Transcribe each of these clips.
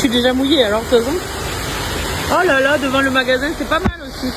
suis déjà mouillée alors de toute façon. Oh là là, devant le magasin, c'est pas mal aussi.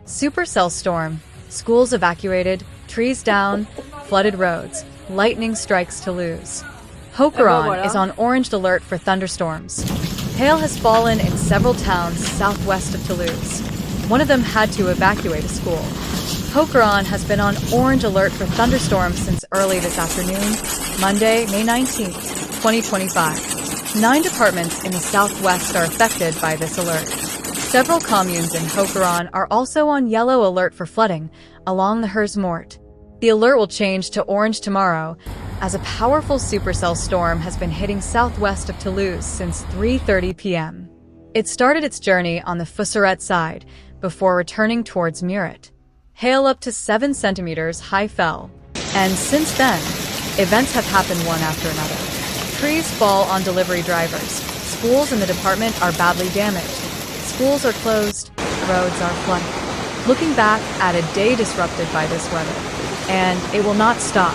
Supercell storm. Schools evacuated, trees down, flooded roads. Lightning strikes Toulouse. Haute-Garonne is on orange alert for thunderstorms. Hail has fallen in several towns southwest of Toulouse. One of them had to evacuate a school. Haute-Garonne has been on orange alert for thunderstorms since early this afternoon, Monday, May 19th, 2025. 9 departments in the southwest are affected by this alert. Several communes in Haute-Garonne are also on yellow alert for flooding along the mort. The alert will change to orange tomorrow, as a powerful supercell storm has been hitting southwest of Toulouse since 3:30 p.m. It started its journey on the Fussaret side before returning towards Mort. Hail up to 7 centimeters high fell, and since then, events have happened one after another. Trees fall on delivery drivers. Schools in the department are badly damaged. Schools are closed. Roads are flooded. Looking back at a day disrupted by this weather, and it will not stop.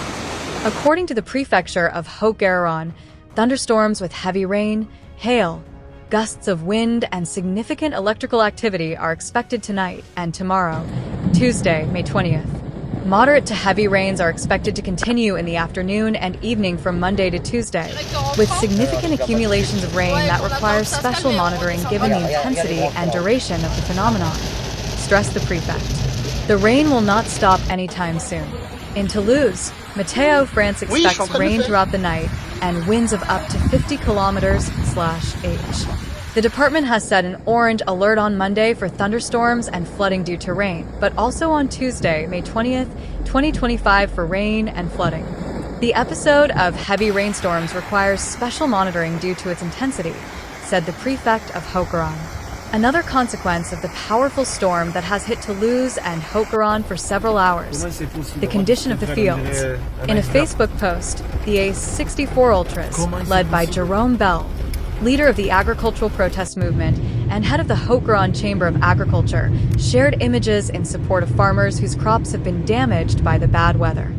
According to the prefecture of Haute-Garonne, thunderstorms with heavy rain, hail, gusts of wind, and significant electrical activity are expected tonight and tomorrow, Tuesday, May 20th. Moderate to heavy rains are expected to continue in the afternoon and evening from Monday to Tuesday, with significant accumulations of rain that require special monitoring given the intensity and duration of the phenomenon, stressed the prefect. The rain will not stop anytime soon. In Toulouse, Météo France expects rain throughout the night and winds of up to 50 km/h. The department has set an orange alert on Monday for thunderstorms and flooding due to rain, but also on Tuesday, May 20th, 2025 for rain and flooding. The episode of heavy rainstorms requires special monitoring due to its intensity, said the prefect of Haute-Garonne. Another consequence of the powerful storm that has hit Toulouse and Haute-Garonne for several hours, the condition of the fields. In a Facebook post, the A64 Ultras, led by Jerome Bell, leader of the agricultural protest movement and head of the Haute-Garonne Chamber of Agriculture, shared images in support of farmers whose crops have been damaged by the bad weather.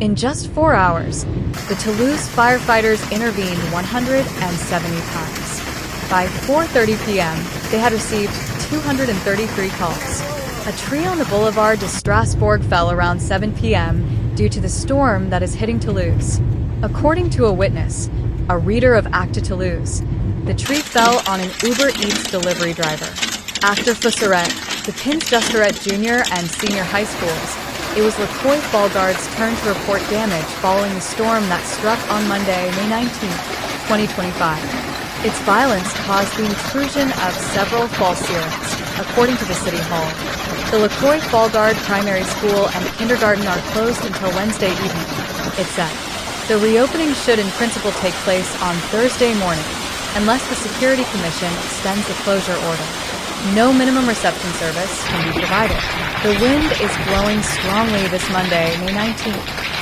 In just 4 hours, the Toulouse firefighters intervened 170 times. By 4:30 p.m., they had received 233 calls. A tree on the boulevard de Strasbourg fell around 7 p.m. due to the storm that is hitting Toulouse. According to a witness, a reader of Acte Toulouse, the tree fell on an Uber Eats delivery driver. After Fussaret, the Pins-Justerat Junior and Senior High Schools, it was Lautrec Fallgard's turn to report damage following the storm that struck on Monday, May 19, 2025. Its violence caused the intrusion of several false sirens, according to the City Hall. The Lautrec Fallgard Primary School and kindergarten are closed until Wednesday evening, it said. The reopening should in principle take place on Thursday morning, unless the Security Commission extends the closure order. No minimum reception service can be provided. The wind is blowing strongly this Monday, May 19,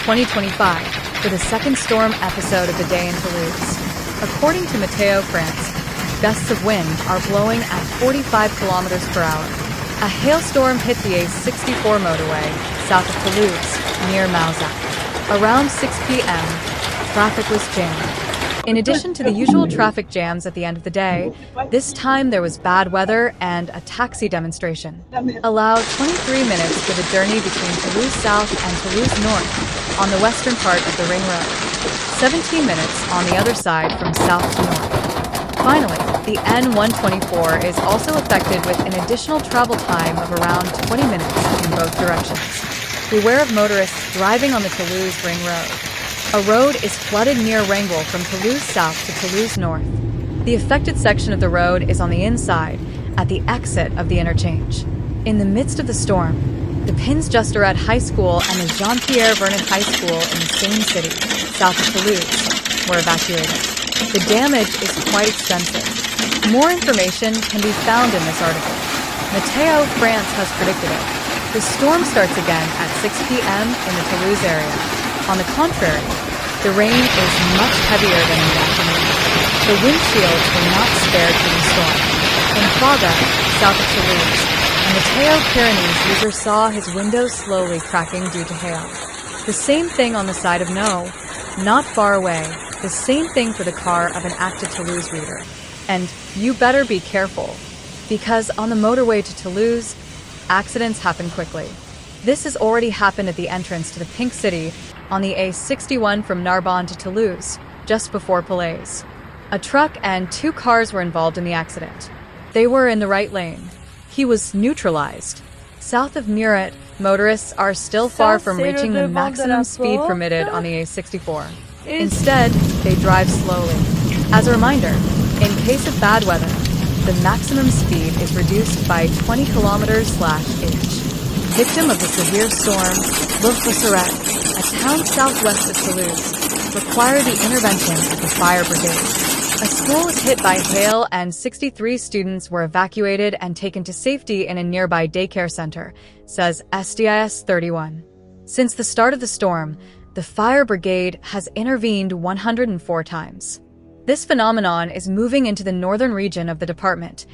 2025, for the second storm episode of the day in Toulouse. According to Meteo France, gusts of wind are blowing at 45 kilometers per hour. A hailstorm hit the A64 motorway south of Toulouse, near Mauzac. Around 6 p.m., traffic was jammed. In addition to the usual traffic jams at the end of the day, this time there was bad weather and a taxi demonstration. Allowed 23 minutes for the journey between Toulouse South and Toulouse North on the western part of the Ring Road. 17 minutes on the other side from south to north. Finally, the N124 is also affected with an additional travel time of around 20 minutes in both directions. Beware of motorists driving on the Toulouse Ring Road. A road is flooded near Rangel from Toulouse South to Toulouse North. The affected section of the road is on the inside, at the exit of the interchange. In the midst of the storm, the Pins-Justerat High School and the Jean-Pierre Vernet High School in the same city, south of Toulouse, were evacuated. The damage is quite extensive. More information can be found in this article. Meteo France has predicted it. The storm starts again at 6 p.m. in the Toulouse area. On the contrary, the rain is much heavier than in the afternoon. The windshields were not spared from the storm. In Praga, south of Toulouse, a Meteo Pyrenees user saw his windows slowly cracking due to hail. The same thing on the side of No, not far away, the same thing for the car of an Acte Toulouse reader. And you better be careful, because on the motorway to Toulouse, accidents happen quickly. This has already happened at the entrance to the Pink City on the A61 from Narbonne to Toulouse, just before Palaise. A truck and 2 cars were involved in the accident. They were in the right lane. He was neutralized. South of Muret, motorists are still far from reaching the maximum speed permitted on the A64. Instead, they drive slowly. As a reminder, in case of bad weather, the maximum speed is reduced by 20 km/h. Victim of the severe storm, Le Fussaret, a town southwest of Toulouse, required the intervention of the fire brigade. A school was hit by hail and 63 students were evacuated and taken to safety in a nearby daycare center, says SDIS 31. Since the start of the storm, the fire brigade has intervened 104 times. This phenomenon is moving into the northern region of the department,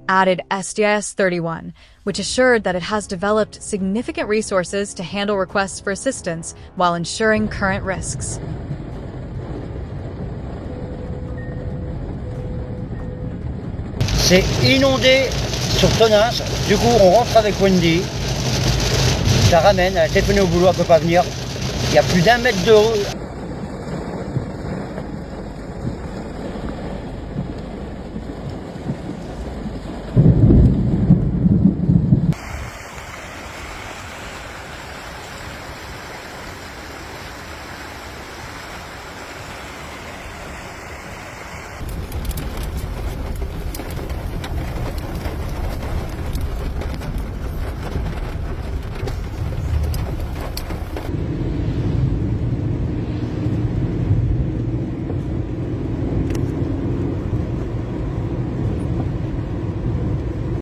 added SDIS 31, which assured that it has developed significant resources to handle requests for assistance while ensuring current risks. C'est inondé sur Toulouse. Du coup, on rentre avec Wendy. Ça ramène, elle a téléphoné au boulot, elle ne peut pas venir. Il y a plus d'1 mètre d'eau